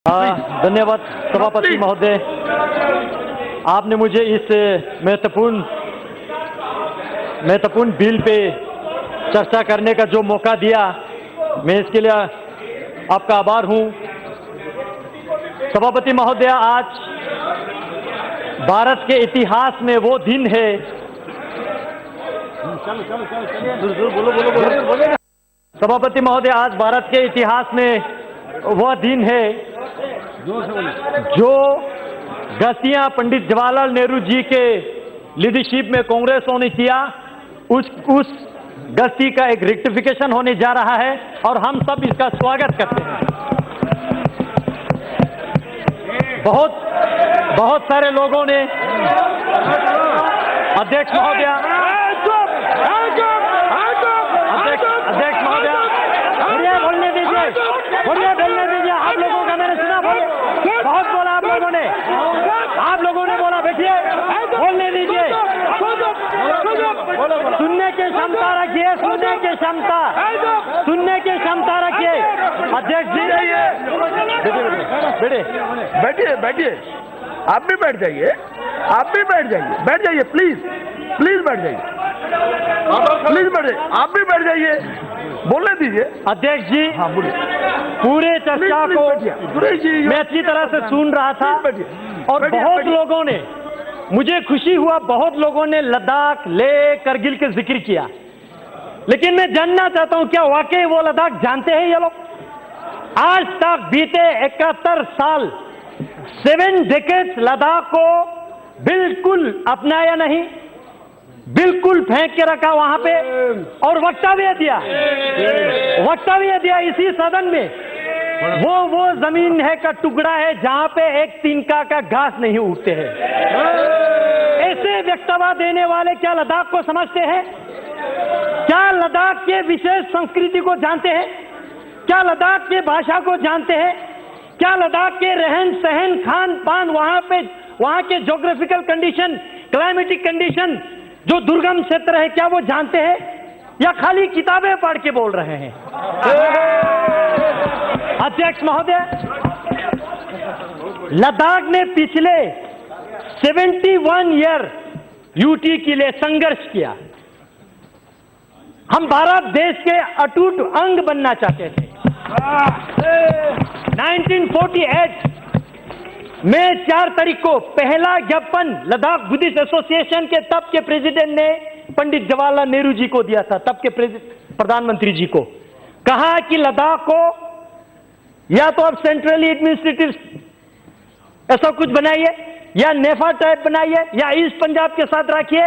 धन्यवाद सभापति महोदय, आपने मुझे इस महत्वपूर्ण बिल पे चर्चा करने का जो मौका दिया, मैं इसके लिए आपका आभार हूं। सभापति महोदय, आज भारत के इतिहास में वो दिन है, सभापति महोदय, आज भारत के इतिहास में वह दिन है जो गस्तियां पंडित जवाहरलाल नेहरू जी के लीडरशिप में कांग्रेसों ने किया, उस गस्ती का एक रेक्टिफिकेशन होने जा रहा है और हम सब इसका स्वागत करते हैं। बहुत सारे लोगों ने, अध्यक्ष महोदय, बोलने दीजिए, आप लोगों का मैंने सुना, बहुत बोला आप लोगों ने बोला, बैठिए, बोलने दीजिए, सुनने की क्षमता रखिए, सुनने की क्षमता रखिए। अध्यक्ष जी, बैठिए, आप भी बैठ जाइए, प्लीज बैठ जाइए, आप भी बैठ जाइए, बोलने दीजिए। अध्यक्ष जी, हाँ बोलिए। पूरे चर्चा को मैं अच्छी तरह से सुन रहा था और बहुत लोगों ने, मुझे खुशी हुआ, बहुत लोगों ने लद्दाख, लेह, करगिल के जिक्र किया, लेकिन मैं जानना चाहता हूं क्या वाकई वो लद्दाख जानते हैं ये लोग? आज तक बीते 71 साल, 7 डेकेड्स लद्दाख को बिल्कुल अपनाया नहीं, बिल्कुल फेंक के रखा वहां पे, और वक्तव्य दिया इसी सदन में, वो जमीन है का टुकड़ा है जहां पे एक तिनका का घास नहीं उगते हैं। ऐसे वक्तव्य देने वाले क्या लद्दाख को समझते हैं? क्या लद्दाख के विशेष संस्कृति को जानते हैं? क्या लद्दाख के भाषा को जानते हैं? क्या लद्दाख के रहन सहन, खान पान, वहां के ज्योग्राफिकल कंडीशन, क्लाइमेटिक कंडीशन, जो दुर्गम क्षेत्र है, क्या वो जानते हैं या खाली किताबें पढ़ के बोल रहे हैं? अध्यक्ष महोदय, लद्दाख ने पिछले 71 ईयर यूटी के लिए संघर्ष किया। हम भारत देश के अटूट अंग बनना चाहते थे। 1948 मई 4 तारीख को पहला ज्ञापन लद्दाख बुद्धिस्ट एसोसिएशन के तब के प्रेसिडेंट ने पंडित जवाहरलाल नेहरू जी को दिया था, तब के प्रधानमंत्री जी को। कहा कि लद्दाख को या तो आप सेंट्रली एडमिनिस्ट्रेटिव ऐसा कुछ बनाइए, या नेफा टाइप बनाइए, या ईस्ट पंजाब के साथ रखिए,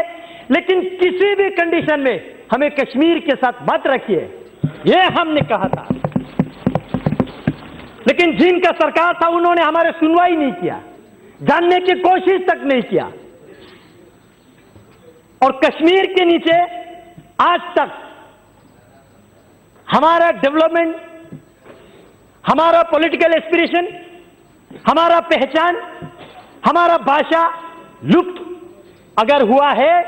लेकिन किसी भी कंडीशन में हमें कश्मीर के साथ मत रखिए, यह हमने कहा था। लेकिन जिनका सरकार था उन्होंने हमारे सुनवाई नहीं किया, जानने की कोशिश तक नहीं किया, और कश्मीर के नीचे आज तक हमारा डेवलपमेंट, हमारा पॉलिटिकल एस्पिरेशन, हमारा पहचान, हमारा भाषा लुप्त अगर हुआ है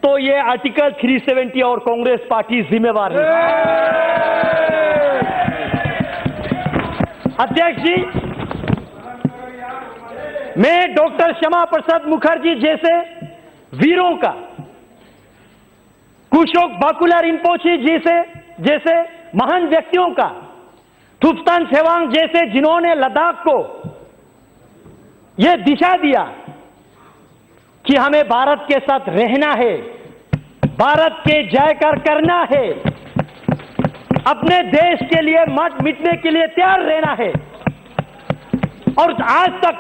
तो ये आर्टिकल 370 और कांग्रेस पार्टी जिम्मेवार है। अध्यक्ष जी, मैं डॉक्टर श्यामा प्रसाद मुखर्जी जैसे वीरों का, कुशोक बाकुला रिम्पोची जैसे महान व्यक्तियों का, थुप्तान सेवांग जैसे, जिन्होंने लद्दाख को यह दिशा दिया कि हमें भारत के साथ रहना है, भारत के जयकार करना है, अपने देश के लिए मत मिटने के लिए तैयार रहना है। और आज तक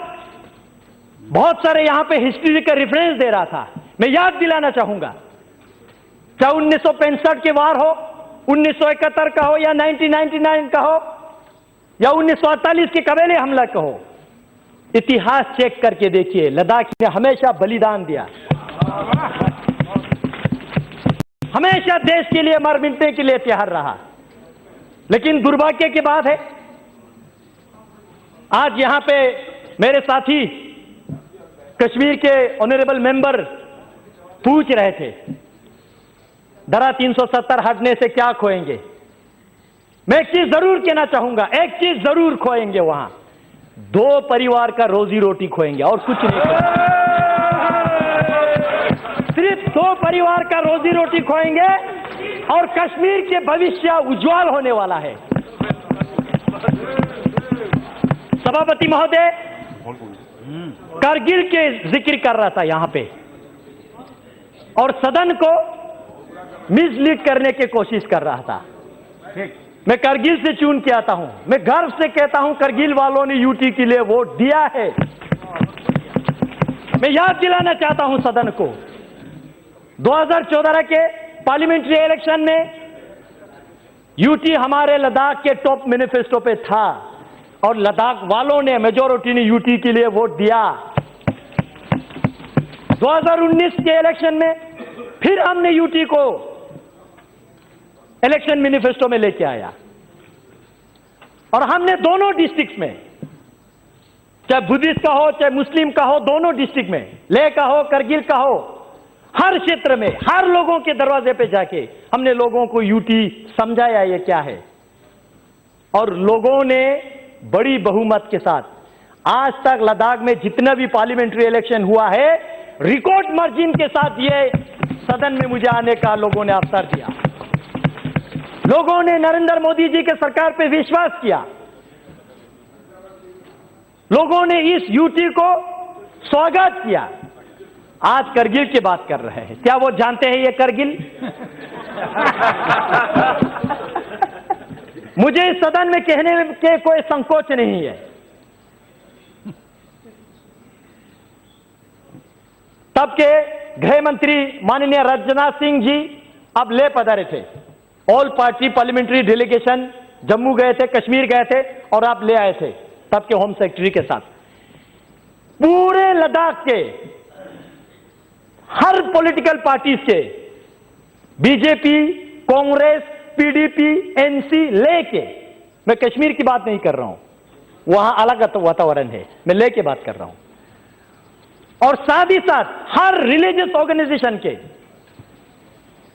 बहुत सारे यहां पे हिस्ट्री का रेफरेंस दे रहा था, मैं याद दिलाना चाहूंगा, चाहे 1965 के वार हो, 1971 का हो, या 1999 का हो, या 1948 के कबीले हमला का हो, इतिहास चेक करके देखिए, लद्दाख ने हमेशा बलिदान दिया, हमेशा देश के लिए मर मिटने के लिए तैयार रहा। लेकिन दुर्भाग्य की बात है, आज यहां पे मेरे साथी कश्मीर के ऑनरेबल मेंबर पूछ रहे थे, धारा 370 हटने से क्या खोएंगे? मैं एक चीज जरूर कहना चाहूंगा, एक चीज जरूर खोएंगे वहां, दो परिवार का रोजी रोटी खोएंगे और कुछ नहीं खोएंगे। सिर्फ दो परिवार का रोजी रोटी खोएंगे और कश्मीर के भविष्य उज्जवल होने वाला है। सभापति महोदय, कारगिल के जिक्र कर रहा था यहां पे और सदन को मिसलीड करने की कोशिश कर रहा था। मैं कारगिल से चुन के आता हूं, मैं गर्व से कहता हूं कारगिल वालों ने यूटी के लिए वोट दिया है। मैं याद दिलाना चाहता हूं सदन को, 2014 के पार्लियामेंट्री इलेक्शन में यूटी हमारे लद्दाख के टॉप मैनिफेस्टो पे था और लद्दाख वालों ने, मेजॉरिटी ने यूटी के लिए वोट दिया। 2019 के इलेक्शन में फिर हमने यूटी को इलेक्शन मैनिफेस्टो में लेके आया और हमने दोनों डिस्ट्रिक्ट में, चाहे बुद्धिस्ट का हो चाहे मुस्लिम का हो, दोनों डिस्ट्रिक्ट में, लेह का हो करगिल का हो, हर क्षेत्र में हर लोगों के दरवाजे पे जाके हमने लोगों को यूटी समझाया ये क्या है और लोगों ने बड़ी बहुमत के साथ आज तक लद्दाख में जितना भी पार्लियामेंट्री इलेक्शन हुआ है रिकॉर्ड मार्जिन के साथ ये सदन में मुझे आने का लोगों ने अवसर दिया। लोगों ने नरेंद्र मोदी जी के सरकार पे विश्वास किया। लोगों ने इस यूटी को स्वागत किया। आज करगिल की बात कर रहे हैं, क्या वो जानते हैं ये करगिल? मुझे इस सदन में कहने के कोई संकोच नहीं है। तब के गृह मंत्री माननीय राजनाथ सिंह जी अब ले पधारे थे। All party parliamentary delegation Jammu गए थे, कश्मीर गए थे और आप ले आए थे तब के होम सेक्रेटरी के साथ। पूरे लद्दाख के हर पॉलिटिकल पार्टीज के, बीजेपी, कांग्रेस, पीडीपी, एनसी लेके, मैं कश्मीर की बात नहीं कर रहा हूं, वहां अलग वातावरण है, मैं लेके बात कर रहा हूं, और साथ ही साथ हर रिलीजियस ऑर्गेनाइजेशन के,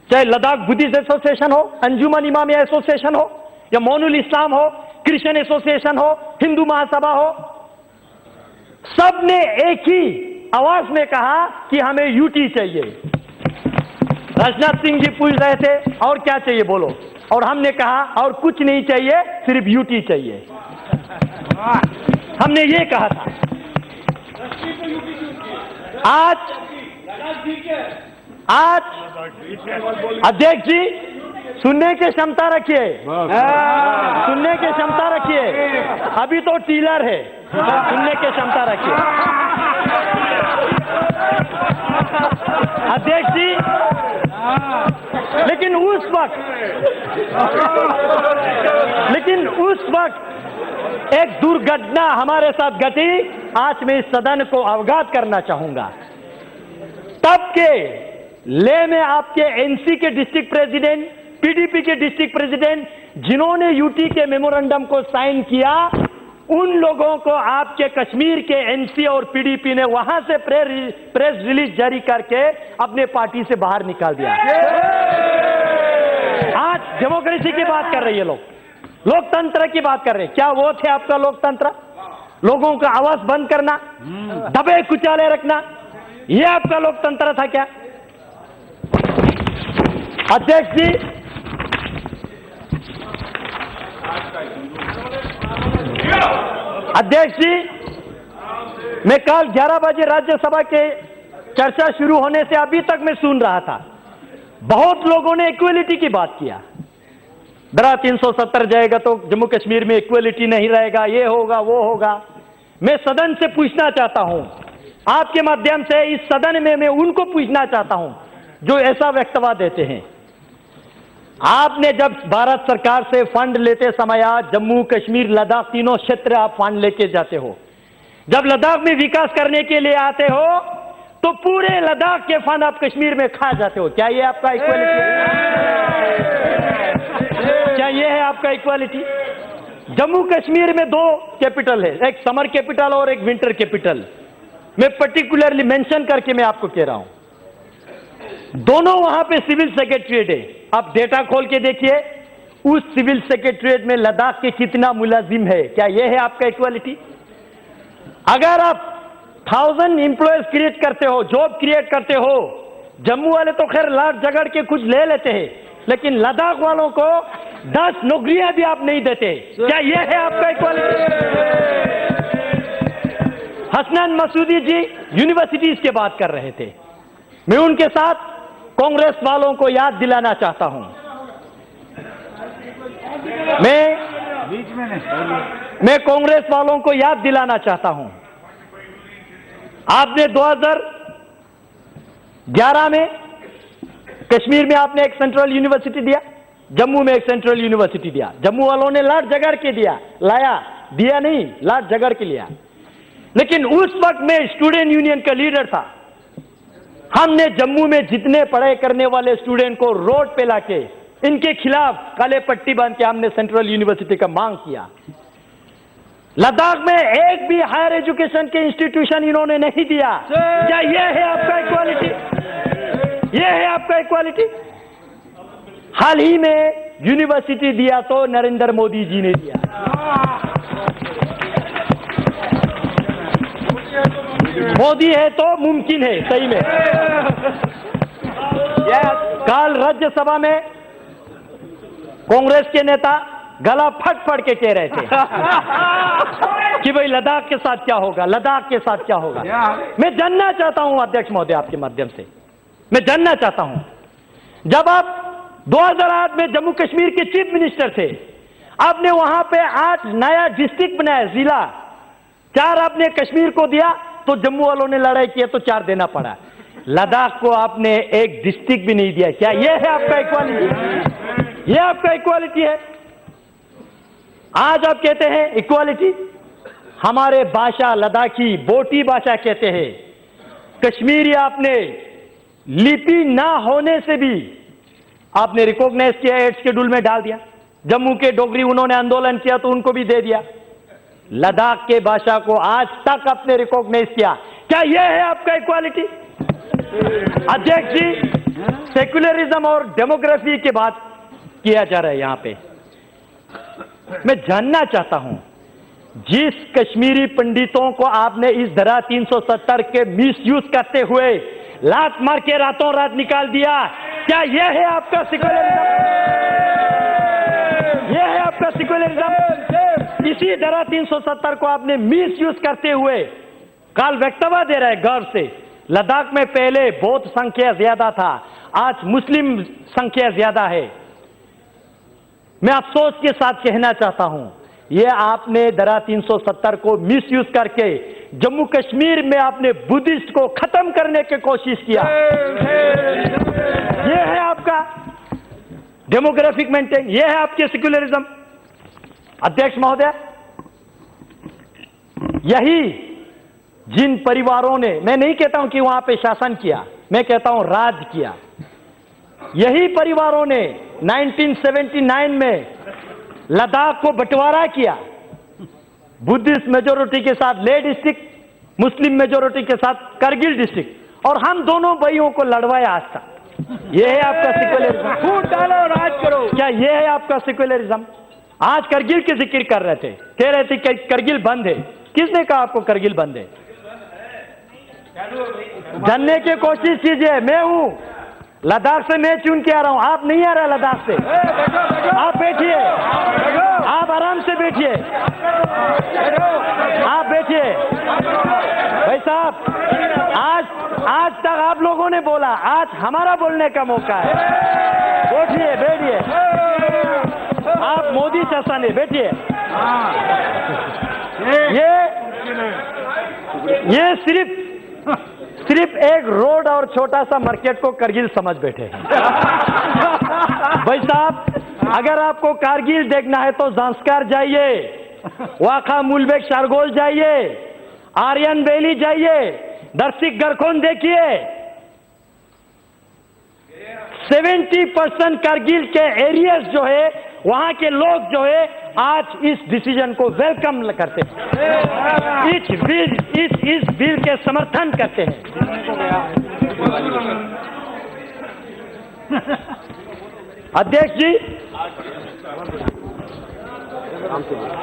चाहे लद्दाख बुद्धिस्ट एसोसिएशन हो, अंजुमन इमामिया एसोसिएशन हो या मोनुल इस्लाम हो, क्रिश्चियन एसोसिएशन हो, हिंदू महासभा हो, सब ने एक ही आवाज में कहा कि हमें यूटी चाहिए। राजनाथ सिंह जी पूछ रहे थे और क्या चाहिए बोलो, और हमने कहा और कुछ नहीं चाहिए, सिर्फ यूटी चाहिए। हमने ये कहा था। आज अध्यक्ष जी सुनने की क्षमता रखिए, सुनने की क्षमता रखिए, अभी तो टीलर है, सुनने की क्षमता रखिए। अध्यक्ष जी, लेकिन उस वक्त एक दुर्घटना हमारे साथ घटी, आज मैं इस सदन को अवगत करना चाहूंगा। तब के ले में आपके एनसी के डिस्ट्रिक्ट प्रेसिडेंट, पीडीपी के डिस्ट्रिक्ट प्रेसिडेंट, जिन्होंने यूटी के मेमोरेंडम को साइन किया, उन लोगों को आपके कश्मीर के एनसी और पीडीपी ने वहां से प्रेस रिलीज जारी करके अपने पार्टी से बाहर निकाल दिया। आज डेमोक्रेसी की बात कर रही है, लोकतंत्र की बात कर रहे हैं। क्या वो थे आपका लोकतंत्र? लोगों का आवाज बंद करना, दबे कुचाले रखना, ये आपका लोकतंत्र था क्या? अध्यक्ष जी, मैं कल 11 बजे राज्यसभा के चर्चा शुरू होने से अभी तक मैं सुन रहा था, बहुत लोगों ने इक्वलिटी की बात किया। धारा 370 जाएगा तो जम्मू कश्मीर में इक्वलिटी नहीं रहेगा, ये होगा वो होगा। मैं सदन से पूछना चाहता हूं, आपके माध्यम से इस सदन में मैं उनको पूछना चाहता हूं जो ऐसा वक्तव्य देते हैं। आपने जब भारत सरकार से फंड लेते समय जम्मू कश्मीर लद्दाख तीनों क्षेत्र आप फंड लेके जाते हो, जब लद्दाख में विकास करने के लिए आते हो तो पूरे लद्दाख के फंड आप कश्मीर में खा जाते हो। क्या ये आपका इक्वालिटी? क्या ये है आपका इक्वालिटी? जम्मू कश्मीर में दो कैपिटल है, एक समर कैपिटल और एक विंटर कैपिटल। मैं पर्टिकुलरली मेंशन करके मैं आपको कह रहा हूं, दोनों वहां पे सिविल सेक्रेटरीट है। आप डेटा खोल के देखिए, उस सिविल सेक्रेटरीट में लद्दाख के कितना मुलाजिम है। क्या यह है आपका इक्वालिटी? अगर आप 1000 एम्प्लॉयज क्रिएट करते हो, जॉब क्रिएट करते हो, जम्मू वाले तो खैर लाट झगड़ के कुछ ले लेते हैं, लेकिन लद्दाख वालों को 10 नौकरियां भी आप नहीं देते। क्या यह है आपका इक्वालिटी? हसनैन मसूदी जी यूनिवर्सिटीज की बात कर रहे थे। मैं उनके साथ कांग्रेस वालों को याद दिलाना चाहता हूं। मैं कांग्रेस वालों को याद दिलाना चाहता हूं, आपने 2011 में कश्मीर में आपने एक सेंट्रल यूनिवर्सिटी दिया, जम्मू में एक सेंट्रल यूनिवर्सिटी दिया। जम्मू वालों ने लाट झगड़ के दिया नहीं, लाट झगड़ के लिया। लेकिन उस वक्त मैं स्टूडेंट यूनियन का लीडर था। हमने जम्मू में जितने पढ़ाई करने वाले स्टूडेंट को रोड पे लाके इनके खिलाफ काले पट्टी बांध के हमने सेंट्रल यूनिवर्सिटी का मांग किया। लद्दाख में एक भी हायर एजुकेशन के इंस्टीट्यूशन इन्होंने नहीं दिया। क्या यह है आपका इक्वालिटी? यह है आपका इक्वालिटी? हाल ही में यूनिवर्सिटी दिया तो नरेंद्र मोदी जी ने दिया। मोदी है तो मुमकिन है, सही में। कल राज्यसभा में कांग्रेस के नेता गला फट फट के कह रहे थे कि भाई लद्दाख के साथ क्या होगा, लद्दाख के साथ क्या होगा। मैं जानना चाहता हूं अध्यक्ष महोदय, आपके माध्यम से मैं जानना चाहता हूं, जब आप 2008 में जम्मू कश्मीर के चीफ मिनिस्टर थे, आपने वहां पे 8 नया डिस्ट्रिक्ट बनाया, जिला 4 आपने कश्मीर को दिया, तो जम्मू वालों ने लड़ाई किया तो 4 देना पड़ा। लद्दाख को आपने एक डिस्ट्रिक्ट भी नहीं दिया। क्या यह है आपका इक्वालिटी? यह आपका इक्वालिटी है? आज आप कहते हैं इक्वालिटी। हमारे भाषा लद्दाखी बोटी भाषा कहते हैं। कश्मीरी आपने लिपि ना होने से भी आपने रिकॉग्नाइज किया, 8 शेड्यूल में डाल दिया। जम्मू के डोगरी उन्होंने आंदोलन किया तो उनको भी दे दिया। लद्दाख के भाषा को आज तक आपने रिकॉग्नाइज किया। क्या यह है आपका इक्वालिटी? अध्यक्ष जी, सेक्युलरिज्म और डेमोग्राफी की बात किया जा रहा है यहां पे। मैं जानना चाहता हूं, जिस कश्मीरी पंडितों को आपने इस धारा 370 के मिसयूज करते हुए लात मार के रातों रात निकाल दिया, क्या यह है आपका सेक्युलरिज्म? यह है आपका सेक्युलरिज्म? इसी धारा 370 को आपने मिसयूज करते हुए काल वक्तव्य दे रहा है गर्व से। लद्दाख में पहले बौद्ध संख्या ज्यादा था, आज मुस्लिम संख्या ज्यादा है। मैं अफसोस के साथ कहना चाहता हूं, यह आपने धारा 370 को मिसयूज करके जम्मू कश्मीर में आपने बुद्धिस्ट को खत्म करने की कोशिश किया। यह है आपका डेमोग्राफिक मेंटेन, यह है आपके सेक्युलरिज्म। अध्यक्ष महोदय, यही जिन परिवारों ने, मैं नहीं कहता हूं कि वहां पे शासन किया, मैं कहता हूं राज किया, यही परिवारों ने 1979 में लद्दाख को बंटवारा किया, बुद्धिस्ट मेजोरिटी के साथ लेह डिस्ट्रिक्ट, मुस्लिम मेजोरिटी के साथ करगिल डिस्ट्रिक्ट, और हम दोनों भाइयों को लड़वाया आज तक। यह है आपका सेक्युलरिज्म? फूट डालो, राज करो। क्या यह है आपका सेक्युलरिज्म? आज करगिल की जिक्र कर रहे थे, कह रहे थे कि करगिल बंद है। किसने कहा आपको करगिल बंद है? जानने की कोशिश कीजिए। मैं हूं लद्दाख से, मैं चुन के आ रहा हूं, आप नहीं आ रहा लद्दाख से। आप बैठिए, आप आराम से बैठिए, आप बैठिए। भाई साहब, आज तक आप लोगों ने बोला, आज हमारा बोलने का मौका है। बैठिए, बैठिए, आप मोदी शासन है, बैठिए। ये सिर्फ एक रोड और छोटा सा मार्केट को करगिल समझ बैठे हैं। भाई साहब, अगर आपको कारगिल देखना है तो ज़ांस्कार जाइए, वाखा मुलबेक शारगोल जाइए, आर्यन वैली जाइए, दर्शिक गरखोन देखिए। 70% कारगिल के एरियाज जो है, वहां के लोग जो है आज इस डिसीजन को वेलकम करते हैं, इस बिल के समर्थन करते हैं। अध्यक्ष जी,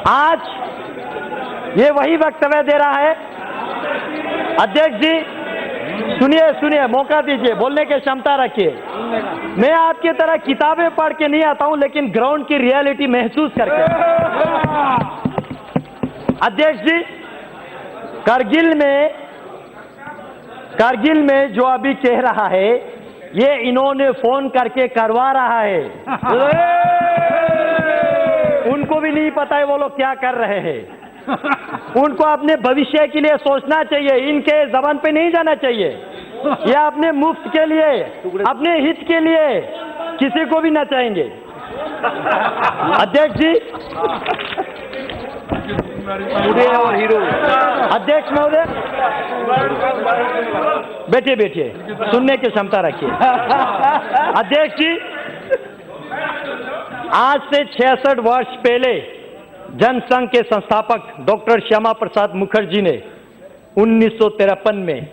आज ये वही वक्तव्य दे रहा है। अध्यक्ष जी सुनिए सुनिए, मौका दीजिए, बोलने की क्षमता रखिए। मैं आपकी तरह किताबें पढ़ के नहीं आता हूं, लेकिन ग्राउंड की रियलिटी महसूस करके। अध्यक्ष जी, कारगिल में जो अभी कह रहा है, ये इन्होंने फोन करके करवा रहा है। उनको भी नहीं पता है वो लोग क्या कर रहे हैं। उनको अपने भविष्य के लिए सोचना चाहिए, इनके जबान पे नहीं जाना चाहिए। ये अपने मुफ्त के लिए, अपने हित के लिए किसी को भी नचाएंगे। अध्यक्ष जी, और हीरो अध्यक्ष महोदय, बैठिए बैठिए, सुनने की क्षमता रखिए। अध्यक्ष जी, आज से 66 वर्ष पहले जनसंघ के संस्थापक डॉक्टर श्यामा प्रसाद मुखर्जी ने 1953 में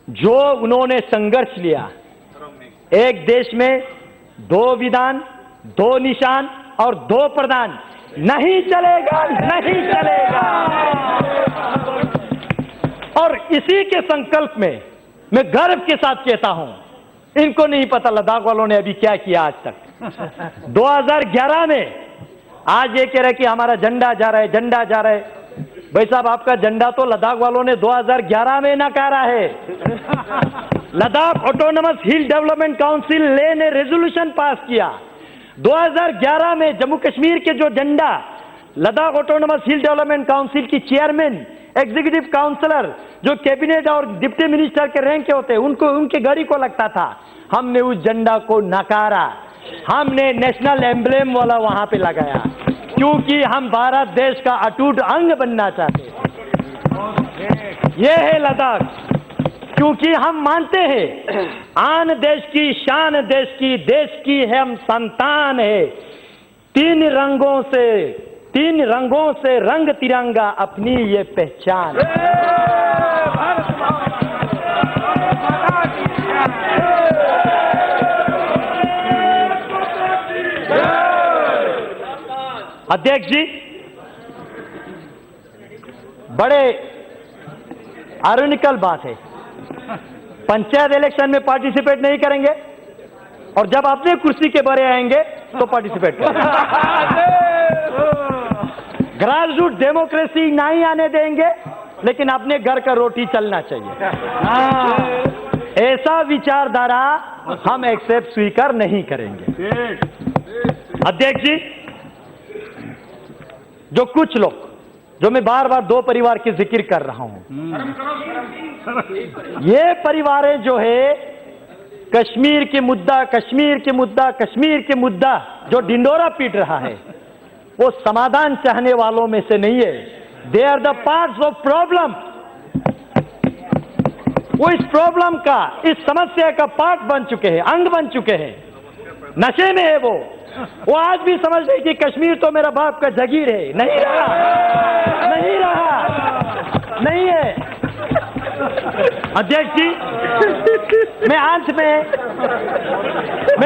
जो उन्होंने संघर्ष लिया, एक देश में 2 विधान, 2 निशान और 2 प्रधान, नहीं चलेगा, नहीं चलेगा। और इसी के संकल्प में मैं गर्व के साथ कहता हूं, इनको नहीं पता लद्दाख वालों ने अभी क्या किया आज तक। 2011 में आज ये कह रहे कि हमारा झंडा जा रहा है, झंडा जा रहा है। भाई साहब, आपका झंडा तो लद्दाख वालों ने 2011 में नकारा है। लद्दाख ऑटोनोमस हिल डेवलपमेंट काउंसिल ने रेजोल्यूशन पास किया 2011 में। जम्मू कश्मीर के जो झंडा लद्दाख ऑटोनोमस हिल डेवलपमेंट काउंसिल की चेयरमैन, एग्जीक्यूटिव काउंसलर, जो कैबिनेट और डिप्टी मिनिस्टर के रैंक के होते, उनको उनके गाड़ी को लगता था। हमने उस झंडा को नकारा, हमने नेशनल एम्ब्लेम वाला वहां पे लगाया, क्योंकि हम भारत देश का अटूट अंग बनना चाहते हैं। यह है लद्दाख, क्योंकि हम मानते हैं आन देश की शान, देश की हम संतान है। 3 रंगों से रंग तिरंगा अपनी ये पहचान। अध्यक्ष जी, बड़े आयरनिकल बात है, पंचायत इलेक्शन में पार्टिसिपेट नहीं करेंगे और जब अपने कुर्सी के बारे आएंगे तो पार्टिसिपेट करेंगे। ग्रास रूट डेमोक्रेसी नहीं आने देंगे, लेकिन अपने घर का रोटी चलना चाहिए। ऐसा विचारधारा हम एक्सेप्ट स्वीकार नहीं करेंगे। अध्यक्ष जी, जो कुछ लोग, जो मैं बार बार 2 परिवार की जिक्र कर रहा हूं, ये परिवारें जो है कश्मीर के मुद्दा जो ढिंडोरा पीट रहा है, वो समाधान चाहने वालों में से नहीं है। They are the parts of problem. वो इस प्रॉब्लम का, इस समस्या का पार्ट बन चुके हैं, अंग बन चुके हैं। नशे में है वो आज भी समझ रहे कि कश्मीर तो मेरा बाप का जागीर है। नहीं रहा, नहीं है। अध्यक्ष जी, मैं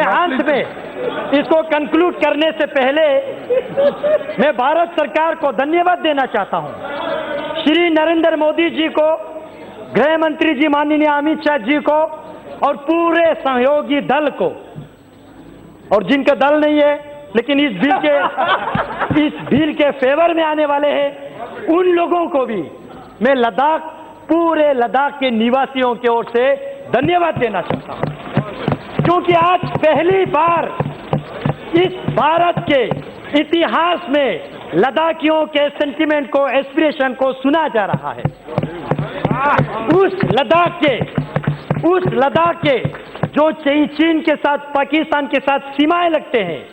अंत में इसको कंक्लूड करने से पहले मैं भारत सरकार को धन्यवाद देना चाहता हूं। श्री नरेंद्र मोदी जी को, गृह मंत्री जी माननीय अमित शाह जी को और पूरे सहयोगी दल को, और जिनका दल नहीं है लेकिन इस बिल के फेवर में आने वाले हैं, उन लोगों को भी मैं पूरे लद्दाख के निवासियों की ओर से धन्यवाद देना चाहता हूं, क्योंकि आज पहली बार इस भारत के इतिहास में लद्दाखियों के सेंटिमेंट को, एस्पिरेशन को सुना जा रहा है। उस लद्दाख के जो चीन के साथ, पाकिस्तान के साथ सीमाएं लगते हैं,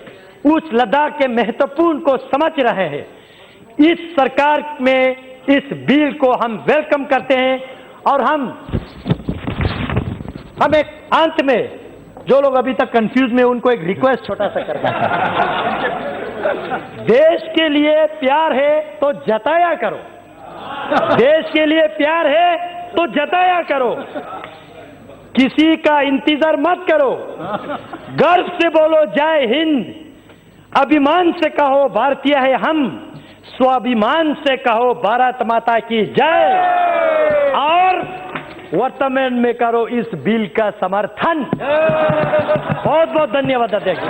उस लद्दाख के महत्वपूर्ण को समझ रहे हैं। इस सरकार में इस बिल को हम वेलकम करते हैं और हम एक अंत में, जो लोग अभी तक कंफ्यूज में, उनको एक रिक्वेस्ट छोटा सा करना है। देश के लिए प्यार है तो जताया करो, देश के लिए प्यार है तो जताया करो, किसी का इंतजार मत करो, गर्व से बोलो जय हिंद। अभिमान से कहो भारतीय है हम, स्वाभिमान से कहो भारत माता की जय, और वर्तमान में करो इस बिल का समर्थन। बहुत बहुत धन्यवाद अध्यक्ष।